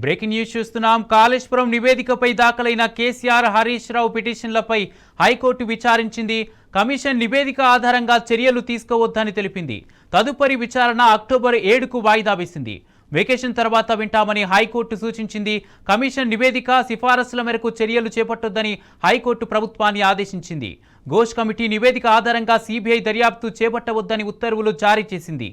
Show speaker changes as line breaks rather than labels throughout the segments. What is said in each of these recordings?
Breaking news చూస్తున్నాం. కాళేశ్వరం నివేదికపై దాఖలైన KCR Harish Rao పిటిషన్లపై high court విచారించింది. Commission నివేదిక ఆధారంగా చర్యలు తీసుకోవద్దని తెలిపింది. తదుపరి విచారణ అక్టోబర్ 7కు వాయిదా వేసింది. వెకేషన్ తర్వాత వింటామని హైకోర్టు సూచించింది. కమిషన్ నివేదిక సిఫారసుల మేరకు చర్యలు చేపట్టొద్దని హైకోర్టు ప్రభుత్వాన్ని ఆదేశించింది. ఘోష్ కమిటీ నివేదిక ఆధారంగా సిబిఐ దర్యాప్తు చేపట్టవద్దని ఉత్తర్వులు జారీ చేసింది.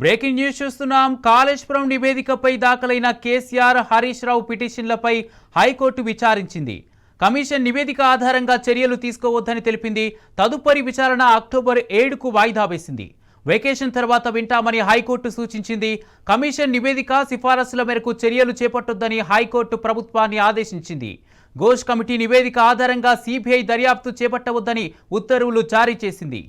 బ్రేకింగ్ న్యూస్ చూస్తున్నాం. కాళేశ్వరం నివేదికపై దాఖలైన కేసీఆర్ హరీష్ రావు పిటిషన్లపై హైకోర్టు విచారించింది. కమిషన్ నివేదిక ఆధారంగా చర్యలు తీసుకోవద్దని తెలిపింది. తదుపరి విచారణ అక్టోబర్ 7కు వాయిదా వేసింది. వెకేషన్ తర్వాత వింటామని హైకోర్టు సూచించింది. కమిషన్ నివేదిక సిఫారసుల మేరకు చర్యలు చేపట్టొద్దని హైకోర్టు ప్రభుత్వాన్ని ఆదేశించింది. ఘోష్ కమిటీ నివేదిక ఆధారంగా సిబిఐ దర్యాప్తు చేపట్టవద్దని ఉత్తర్వులు జారీ చేసింది.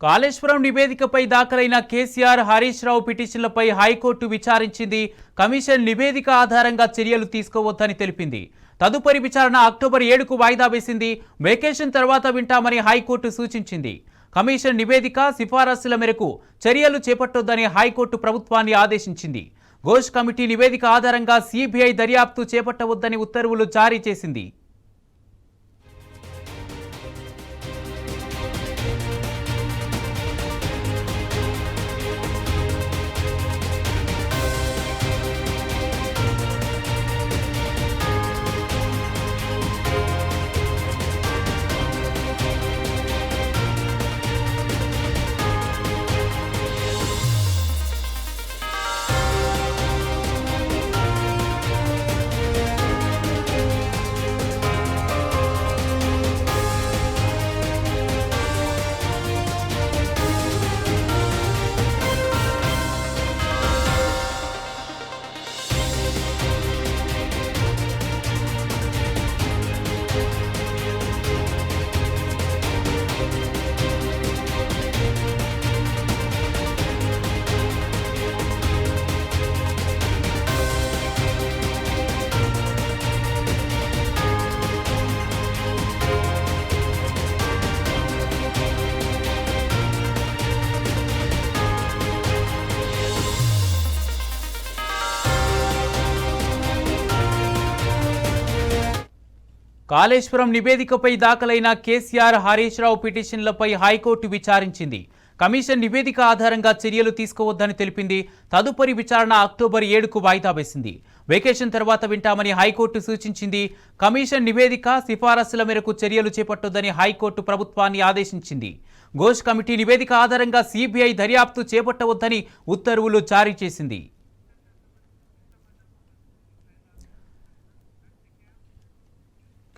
కాళేశ్వరం నివేదికపై దాఖలైన కేసీఆర్ హరీష్ రావు పిటిషన్లపై హైకోర్టు విచారించింది. కమిషన్ నివేదిక ఆధారంగా చర్యలు తీసుకోవద్దని తెలిపింది. తదుపరి విచారణ అక్టోబర్ 7కు వాయిదా వేసింది. వెకేషన్ తర్వాత వింటామని హైకోర్టు సూచించింది. కమిషన్ నివేదిక సిఫారసుల మేరకు చర్యలు చేపట్టొద్దని హైకోర్టు ప్రభుత్వాన్ని ఆదేశించింది. ఘోష్ కమిటీ నివేదిక ఆధారంగా సిబిఐ దర్యాప్తు చేపట్టవద్దని ఉత్తర్వులు జారీ చేసింది. కాళేశ్వరం నివేదికపై దాఖలైన కేసీఆర్ హరీష్ రావు పిటిషన్లపై హైకోర్టు విచారించింది. కమిషన్ నివేదిక ఆధారంగా చర్యలు తీసుకోవద్దని తెలిపింది. తదుపరి విచారణ అక్టోబర్ 7కు వాయిదా వేసింది. వెకేషన్ తర్వాత వింటామని హైకోర్టు సూచించింది. కమిషన్ నివేదిక సిఫారసుల మేరకు చర్యలు చేపట్టొద్దని హైకోర్టు ప్రభుత్వాన్ని ఆదేశించింది. ఘోష్ కమిటీ నివేదిక ఆధారంగా సిబిఐ దర్యాప్తు చేపట్టవద్దని ఉత్తర్వులు జారీ చేసింది.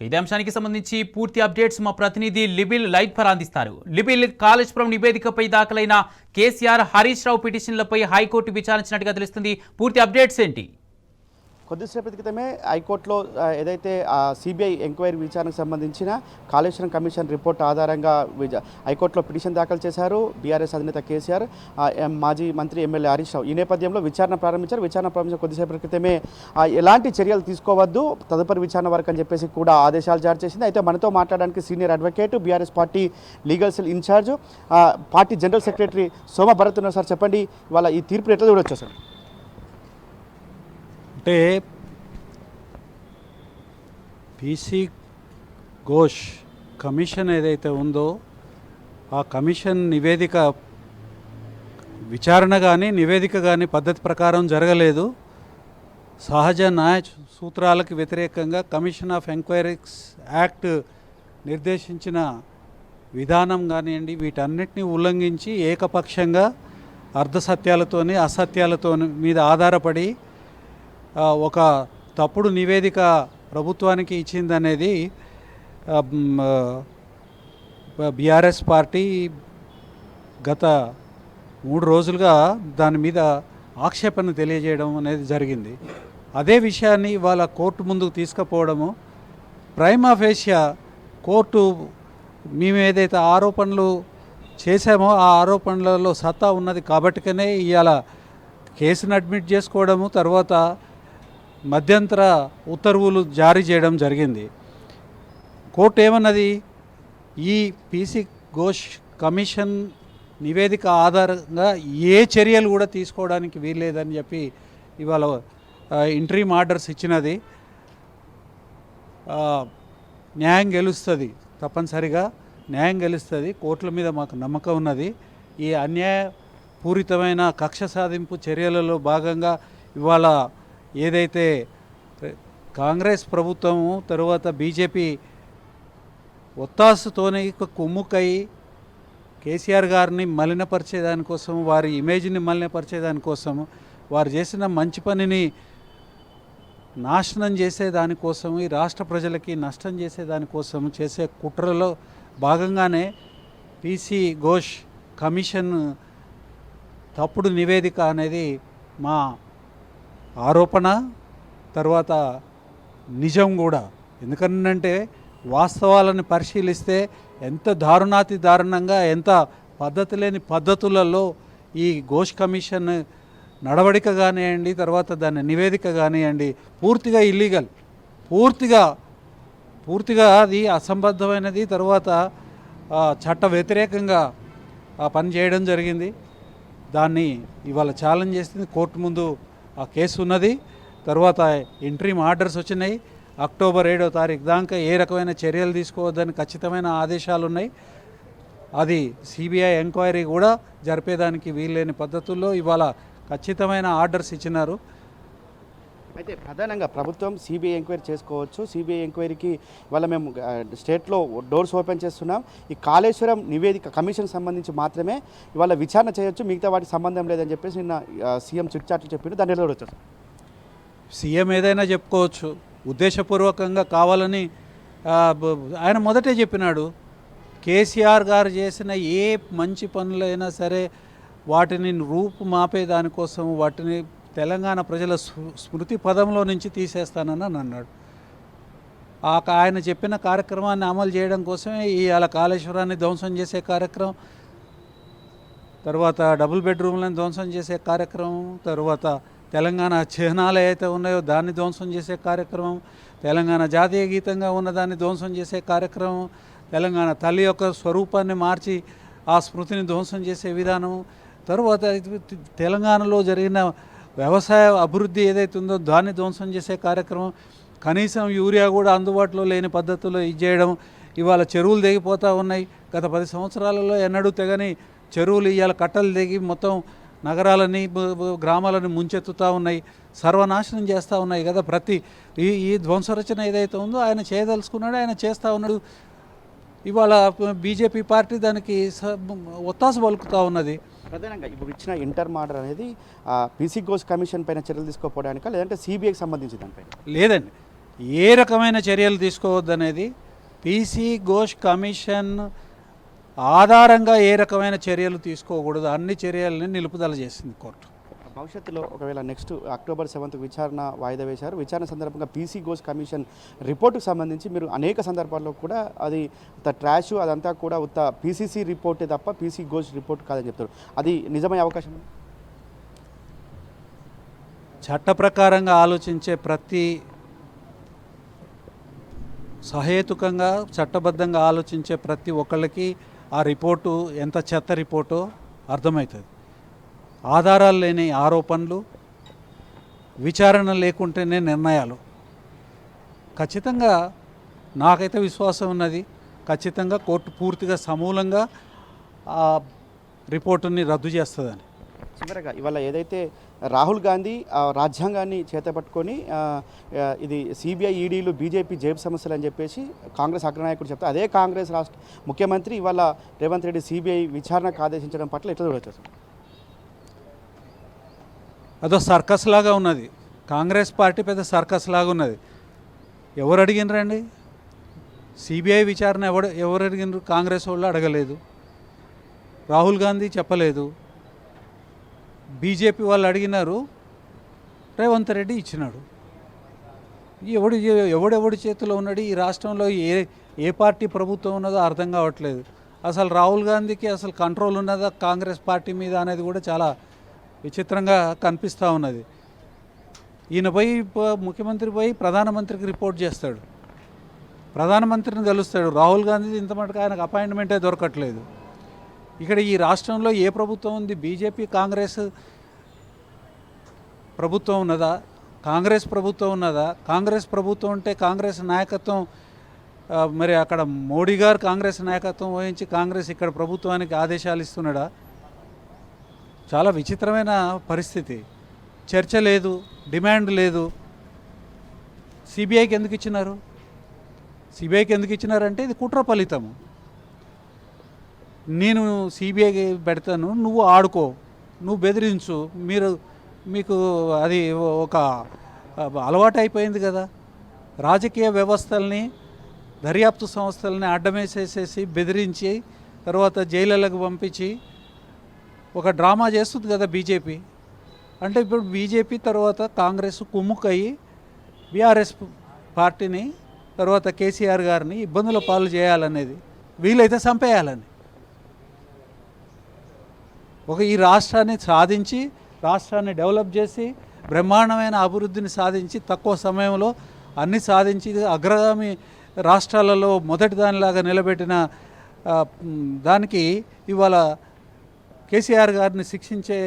ఇదే అంశానికి సంబంధించి పూర్తి అప్డేట్స్ మా ప్రతినిధి లిబిల్ లైట్ ఫర్ అందిస్తారు. లిబిల్, కాళేశ్వరం నివేదికపై దాఖలైన కేసీఆర్, హరీష్ రావు పిటిషన్లపై హైకోర్టు విచారించినట్టుగా తెలుస్తుంది. పూర్తి అప్డేట్స్ ఏంటి?
కొద్దిసేపటి క్రితమే హైకోర్టులో ఏదైతే సిబిఐ ఎంక్వైరీ విచారణకు సంబంధించిన కాళేశ్వరం కమిషన్ రిపోర్ట్ ఆధారంగా హైకోర్టులో పిటిషన్ దాఖలు చేశారు బీఆర్ఎస్ అధినేత కేసీఆర్, మాజీ మంత్రి ఎమ్మెల్యే హరీష్ రావు. ఈ నేపథ్యంలో విచారణ ప్రారంభించిన కొద్దిసేపటి క్రితమే ఎలాంటి చర్యలు తీసుకోవద్దు, తదుపరి విచారణ వరకు అని చెప్పేసి కూడా ఆదేశాలు జారీ చేసింది. అయితే మనతో మాట్లాడడానికి senior advocate, BRS party legal cell in charge, party general secretary Soma Bharat ఉన్నారు. సార్ చెప్పండి, ఇవాళ ఈ తీర్పు ఎట్లా చూడొచ్చు సార్?
అంటే పీసీ ఘోష్ కమిషన్ ఏదైతే ఉందో ఆ కమిషన్ నివేదిక విచారణ కానీ నివేదిక కానీ పద్ధతి ప్రకారం జరగలేదు. సహజ న్యాయ సూత్రాలకు వ్యతిరేకంగా కమిషన్ ఆఫ్ ఎంక్వైరీస్ యాక్ట్ నిర్దేశించిన విధానం కానివ్వండి, వీటన్నిటిని ఉల్లంఘించి ఏకపక్షంగా అర్ధసత్యాలతోని అసత్యాలతో మీద ఆధారపడి ఒక తప్పుడు నివేదిక ప్రభుత్వానికి ఇచ్చిందనేది బీఆర్ఎస్ పార్టీ గత 3 రోజులుగా దాని మీద ఆక్షేపణ తెలియజేయడం అనేది జరిగింది. అదే విషయాన్ని ఇవాళ కోర్టు ముందుకు తీసుకుపోవడము, ప్రైమా ఫేషియా కోర్టు మేము ఏదైతే ఆరోపణలు చేశామో ఆ ఆరోపణలలో సత్తా ఉన్నది కాబట్టికనే ఇవాళ కేసును అడ్మిట్ చేసుకోవడము, తర్వాత మధ్యంతర ఉత్తర్వులు జారీ చేయడం జరిగింది. కోర్టు ఏమన్నది, ఈ పీసీ ఘోష్ కమిషన్ నివేదిక ఆధారంగా ఏ చర్యలు కూడా తీసుకోవడానికి వీల్లేదని చెప్పి ఇవాళ ఇంటరీమ్ ఆర్డర్స్ ఇచ్చినది. న్యాయం గెలుస్తుంది, తప్పనిసరిగా న్యాయం గెలుస్తుంది. కోర్టుల మీద మాకు నమ్మకం ఉన్నది. ఈ అన్యాయపూరితమైన కక్ష సాధింపు చర్యలలో భాగంగా ఇవాళ ఏదైతే కాంగ్రెస్ ప్రభుత్వము తరువాత బీజేపీ ఒత్తాసుతోనే కుమ్ముక్కై కేసీఆర్ గారిని మలినపరిచేదానికోసం, వారి ఇమేజ్ని మలినపరిచేదానికోసం, వారు చేసిన మంచి పనిని నాశనం చేసేదానికోసం, ఈ రాష్ట్ర ప్రజలకి నష్టం చేసేదానికోసం చేసే కుట్రలో భాగంగానే పీసీ ఘోష్ కమిషన్ తప్పుడు నివేదిక అనేది మా ఆరోపణ, తర్వాత నిజం కూడా. ఎందుకంటే వాస్తవాలను పరిశీలిస్తే ఎంత దారుణాతి దారుణంగా, ఎంత పద్ధతి లేని పద్ధతులలో ఈ ఘోష్ కమిషన్ నడవడిక కానివ్వండి, తర్వాత దాని నివేదిక కానివ్వండి, పూర్తిగా ఇల్లీగల్, పూర్తిగా అది అసంబద్ధమైనది, తర్వాత చట్ట వ్యతిరేకంగా పని చేయడం జరిగింది. దాన్ని ఇవాళ ఛాలెంజ్ చేస్తుంది. కోర్టు ముందు ఆ కేసు ఉన్నది. తర్వాత ఇంటరీమ్ ఆర్డర్స్ వచ్చినాయి. అక్టోబర్ 7వ తారీఖు దాకా ఏ రకమైన చర్యలు తీసుకోవద్దని ఖచ్చితమైన ఆదేశాలు ఉన్నాయి. అది సిబిఐ ఎంక్వైరీ కూడా జరిపేదానికి వీల్లేని పద్ధతుల్లో ఇవాళ ఖచ్చితమైన ఆర్డర్స్ ఇచ్చినారు.
అయితే ప్రధానంగా ప్రభుత్వం సిబిఐ ఎంక్వైరీ చేసుకోవచ్చు. సిబిఐ ఎంక్వైరీకి ఇవాళ మేము స్టేట్లో డోర్స్ ఓపెన్ చేస్తున్నాం. ఈ కాళేశ్వరం నివేదిక కమిషన్ సంబంధించి మాత్రమే ఇవాళ విచారణ చేయొచ్చు, మిగతా వాటికి సంబంధం లేదని చెప్పేసి నిన్న సీఎం చిట్చాట్లు చెప్పిండు. దాన్ని ఎలా వచ్చారు?
సీఎం ఏదైనా చెప్పుకోవచ్చు, ఉద్దేశపూర్వకంగా కావాలని ఆయన మొదటే చెప్పినాడు. కేసీఆర్ గారు చేసిన ఏ మంచి పనులైనా సరే వాటిని రూపుమాపే దానికోసం వాటిని తెలంగాణ ప్రజల స్మృతి పదంలో నుంచి తీసేస్తానని అన్నాడు. ఆయన చెప్పిన కార్యక్రమాన్ని అమలు చేయడం కోసమే ఇవాళ కాళేశ్వరాన్ని ధ్వంసం చేసే కార్యక్రమం, తర్వాత డబుల్ బెడ్రూమ్లను ధ్వంసం చేసే కార్యక్రమం, తర్వాత తెలంగాణ చిహ్నాలు ఏవైతే ఉన్నాయో దాన్ని ధ్వంసం చేసే కార్యక్రమం, తెలంగాణ జాతీయ గీతంగా ఉన్నదాన్ని ధ్వంసం చేసే కార్యక్రమం, తెలంగాణ తల్లి యొక్క స్వరూపాన్ని మార్చి ఆ స్మృతిని ధ్వంసం చేసే విధానం, తర్వాత తెలంగాణలో జరిగిన వ్యవసాయ అభివృద్ధి ఏదైతే ఉందో దాన్ని ధ్వంసం చేసే కార్యక్రమం, కనీసం యూరియా కూడా అందుబాటులో లేని పద్ధతుల్లో ఇచ్చేయడం. ఇవాళ చెరువులు తెగిపోతూ ఉన్నాయి. గత 10 సంవత్సరాలలో ఎన్నడూ తెగని చెరువులు ఇవాళ కట్టలు తెగి మొత్తం నగరాలని గ్రామాలను ముంచెత్తుతూ ఉన్నాయి, సర్వనాశనం చేస్తూ ఉన్నాయి కదా. ఈ ధ్వంసరచన ఏదైతే ఉందో ఆయన చేయదలుచుకున్నాడు, ఆయన చేస్తూ ఉన్నాడు. ఇవాళ బీజేపీ పార్టీ దానికి ఒత్తాసు పలుకుతూ ఉన్నది.
ప్రధానంగా ఇప్పుడు ఇచ్చిన ఇంటర్మ్ ఆర్డర్ అనేది పీసీ ఘోష్ కమిషన్ పైన చర్యలు తీసుకోకపోవడానికా లేదంటే సిబిఐకి సంబంధించి దానిపైన?
లేదండి, ఏ రకమైన చర్యలు తీసుకోవద్దనేది పీసీ ఘోష్ కమిషన్ ఆధారంగా ఏ రకమైన చర్యలు తీసుకోకూడదు అన్ని చర్యలని నిలుపుదల చేసింది కోర్టు.
భవిష్యత్తులో ఒకవేళ నెక్స్ట్ అక్టోబర్ 7th విచారణ వాయిదా వేశారు. విచారణ సందర్భంగా పీసీ ఘోష్ కమిషన్ రిపోర్టుకు సంబంధించి మీరు అనేక సందర్భాల్లో కూడా అది ట్రాష్ అదంతా కూడా ఉత్త పీసీసీ రిపోర్టే తప్ప పీసీ ఘోష్ రిపోర్ట్ కాదని చెప్తారు. అది నిజమయ్యే అవకాశం ఉంది?
చట్ట ప్రకారంగా ఆలోచించే ప్రతి సహేతుకంగా చట్టబద్ధంగా ఆలోచించే ప్రతి ఒక్కళ్ళకి ఆ రిపోర్టు ఎంత చెత్త రిపోర్టో అర్థమవుతుంది. ఆధారాలు లేని ఆరోపణలు, విచారణ లేకుంటేనే నిర్ణయాలు. ఖచ్చితంగా నాకైతే విశ్వాసం ఉన్నది, ఖచ్చితంగా కోర్టు పూర్తిగా సమూలంగా ఆ రిపోర్టుని రద్దు చేస్తుందని.
చివరగా ఇవాళ ఏదైతే రాహుల్ గాంధీ రాజ్యాంగాన్ని చేతపట్టుకొని ఇది సిబిఐ ఈడీలు బీజేపీ జేబు సమస్యలు అని చెప్పేసి కాంగ్రెస్ అగ్రనాయకుడు చెప్తే అదే కాంగ్రెస్ రాష్ట్ర ముఖ్యమంత్రి ఇవాళ రేవంత్ రెడ్డి సిబిఐ విచారణకు ఆదేశించడం పట్ల ఎట్లా చూడవచ్చు?
అదో సర్కస్ లాగా ఉన్నది. కాంగ్రెస్ పార్టీ పెద్ద సర్కస్ లాగా ఉన్నది. ఎవరు అడిగినరండి సిబిఐ విచారణ? ఎవరు అడిగినారు? కాంగ్రెస్ వాళ్ళు అడగలేదు, రాహుల్ గాంధీ చెప్పలేదు, బీజేపీ వాళ్ళు అడిగినారు, రేవంత్ రెడ్డి ఇచ్చినాడు. ఎవడెవడి చేతిలో ఉన్నాడు? ఈ రాష్ట్రంలో ఏ పార్టీ ప్రభుత్వం ఉన్నదో అర్థం కావట్లేదు. అసలు రాహుల్ గాంధీకి అసలు కంట్రోల్ ఉన్నదా కాంగ్రెస్ పార్టీ మీద అనేది కూడా చాలా విచిత్రంగా కనిపిస్తూ ఉన్నది. ఈయన పోయి ముఖ్యమంత్రి పోయి ప్రధానమంత్రికి రిపోర్ట్ చేస్తాడు, ప్రధానమంత్రిని కలుస్తాడు. రాహుల్ గాంధీ ఇంత మటుకు ఆయనకు అపాయింట్మెంటే దొరకట్లేదు. ఇక్కడ ఈ రాష్ట్రంలో ఏ ప్రభుత్వం ఉంది? బీజేపీ కాంగ్రెస్ ప్రభుత్వం ఉన్నదా? కాంగ్రెస్ ప్రభుత్వం ఉన్నదా? కాంగ్రెస్ ప్రభుత్వం ఉంటే కాంగ్రెస్ నాయకత్వం మరి అక్కడ మోడీ గారు కాంగ్రెస్ నాయకత్వం వహించి కాంగ్రెస్ ఇక్కడ ప్రభుత్వానికి ఆదేశాలు ఇస్తున్నాడా? చాలా విచిత్రమైన పరిస్థితి. చర్చ లేదు, డిమాండ్ లేదు. సిబిఐకి ఎందుకు ఇచ్చినారు? సిబిఐకి ఎందుకు ఇచ్చినారంటే ఇది కుట్ర ఫలితము. నేను సిబిఐకి పెడతాను, నువ్వు ఆడుకో, నువ్వు బెదిరించు, మీకు అది ఒక అలవాటు అయిపోయింది కదా. రాజకీయ వ్యవస్థల్ని, దర్యాప్తు సంస్థల్ని అడ్డమేసేసేసి బెదిరించి తర్వాత జైళ్ళకు పంపించి ఒక డ్రామా చేస్తుంది కదా బీజేపీ. అంటే ఇప్పుడు బీజేపీ తర్వాత కాంగ్రెస్ కుమ్ముకయ్యి బీఆర్ఎస్ పార్టీని తర్వాత కేసీఆర్ గారిని ఇబ్బందుల పాలు చేయాలనేది, వీలైతే చంపేయాలని ఈ రాష్ట్రాన్ని సాధించి, రాష్ట్రాన్ని డెవలప్ చేసి, బ్రహ్మాండమైన అభివృద్ధిని సాధించి, తక్కువ సమయంలో అన్ని సాధించి అగ్రగామి రాష్ట్రాలలో మొదటి దానిలాగా నిలబెట్టిన దానికి ఇవాళ కేసీఆర్ గారిని శిక్షించే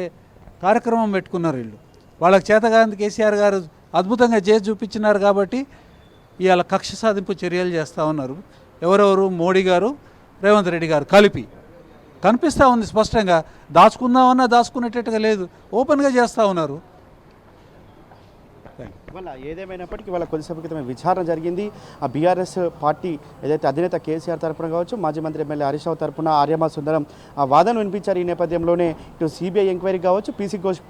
కార్యక్రమం పెట్టుకున్నారు వీళ్ళు. వాళ్ళకి చేతగాంది కేసీఆర్ గారు అద్భుతంగా చేసి చూపించినారు కాబట్టి ఇవాళ కక్ష సాధింపు చర్యలు చేస్తూ ఉన్నారు. ఎవరెవరు? మోడీ గారు, రేవంత్ రెడ్డి గారు కలిపి కనిపిస్తూ ఉంది స్పష్టంగా. దాచుకుందామన్నా దాచుకునేటట్టుగా లేదు, ఓపెన్గా చేస్తూ ఉన్నారు.
ఇవాళ ఏదేమైనప్పటికీ ఇవాళ కొద్దిసేపు క్రితమే విచారణ జరిగింది. ఆ బీఆర్ఎస్ పార్టీ ఏదైతే అధినేత కేసీఆర్ తరపున కావచ్చు, మాజీ మంత్రి ఎమ్మెల్యే హరీష్ రావు తరపున ఆర్యమా సుందరం ఆ వాదన వినిపించారు. ఈ నేపథ్యంలోనే ఇటు సిబిఐ ఎంక్వైరీ కావచ్చు, పీసీ ఘోష్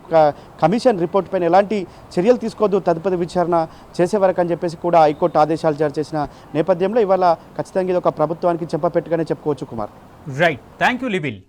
కమిషన్ రిపోర్ట్ పైన ఎలాంటి చర్యలు తీసుకోవద్దు, తదుపరి విచారణ చేసే వరకు అని చెప్పేసి కూడా హైకోర్టు ఆదేశాలు జారీ చేసిన నేపథ్యంలో ఇవాళ ఖచ్చితంగా ఇది ఒక ప్రభుత్వానికి చెంపపెట్టుగానే చెప్పుకోవచ్చు. Kumar,
right, thank you లిబిల్.